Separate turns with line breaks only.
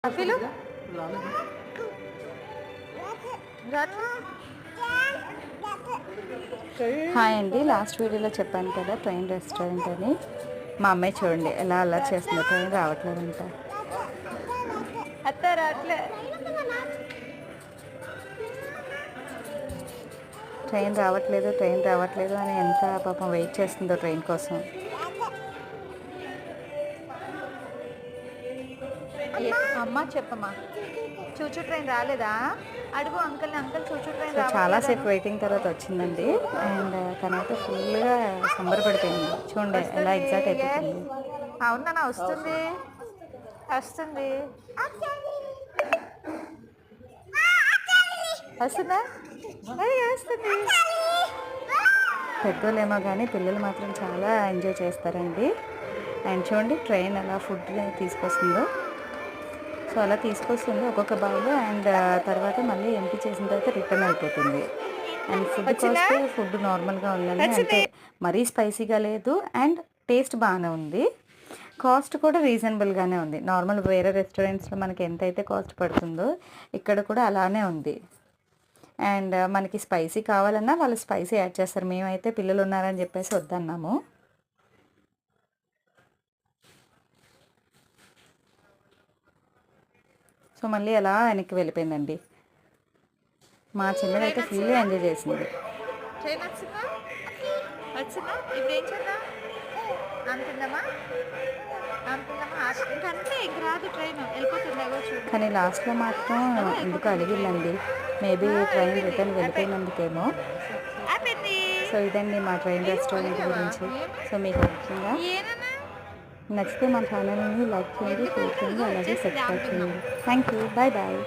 అఫీలు hi అండి. Last వీడియోలో చెప్పాను కదా ట్రైన్ రెస్టారెంట్ అని. మా అమ్మాయి చూడండి ఎలా అలా చేస్తుందో. ట్రైన్ రావట్లేదంట. అత్త రావట్లే, ట్రైన్ రావట్లేదు ట్రైన్ రావట్లేదు అని ఎంత పాపం వెయిట్ చేస్తుందో ట్రైన్ కోసం. అమ్మ చెప్పమ్మా, చూచూ ట్రైన్ రాలేదా? అడుగు అంకుల్ని, అంకుల్ చూచూ ట్రైన్ చాలాసేపు వెయిటింగ్ తర్వాత వచ్చిందండి. అండ్ తనైతే ఫుల్గా సంబరపడిపోయింది. చూడండి ఎలా ఎగ్జాక్ట్ అయిపోతుంది. అవునా, వస్తుంది వస్తుంది వస్తుందా? వస్తుంది. పెద్దోళ్ళేమో కానీ పిల్లలు మాత్రం చాలా ఎంజాయ్ చేస్తారండి. అండ్ చూడండి ట్రైన్ అలా ఫుడ్ తీసుకొస్తుందో. సో అలా తీసుకొస్తుంది ఒక్కొక్క బావులు. అండ్ తర్వాత మళ్ళీ ఎంపీ చేసిన తర్వాత రిటర్న్ అయిపోతుంది. అండ్ ఫుడ్ కాస్ట్ ఫుడ్ నార్మల్గా ఉందండి, అంటే మరీ స్పైసీగా లేదు. అండ్ టేస్ట్ బాగానే ఉంది. కాస్ట్ కూడా రీజనబుల్గానే ఉంది. నార్మల్ వేరే రెస్టారెంట్స్లో మనకి ఎంతైతే కాస్ట్ పడుతుందో ఇక్కడ కూడా అలానే ఉంది. అండ్ మనకి స్పైసీ కావాలన్నా వాళ్ళు స్పైసీ యాడ్ చేస్తారు. మేమైతే పిల్లలు ఉన్నారని చెప్పేసి వద్దన్నాము. సో మళ్ళీ అలా వెనక్కి వెళ్ళిపోయిందండి. మా చిన్నదైతే ఫుల్గా ఎంజాయ్ చేసింది. కానీ లాస్ట్లో మాత్రం ఎందుకు అడిగిందండి. మేబీ ట్రైన్ రిటర్న్ వెళ్ళిపోయినందుకేమో. సో ఇదండి మా ట్రైన్ రెస్టారెంట్ గురించి. సో మీకు నచ్చిందా? నచ్చితే మా ఛానల్ని లైక్ చేయండి, షేర్ చేయండి, అలాగే సబ్స్క్రైబ్ చేయండి. Thank you. Bye bye.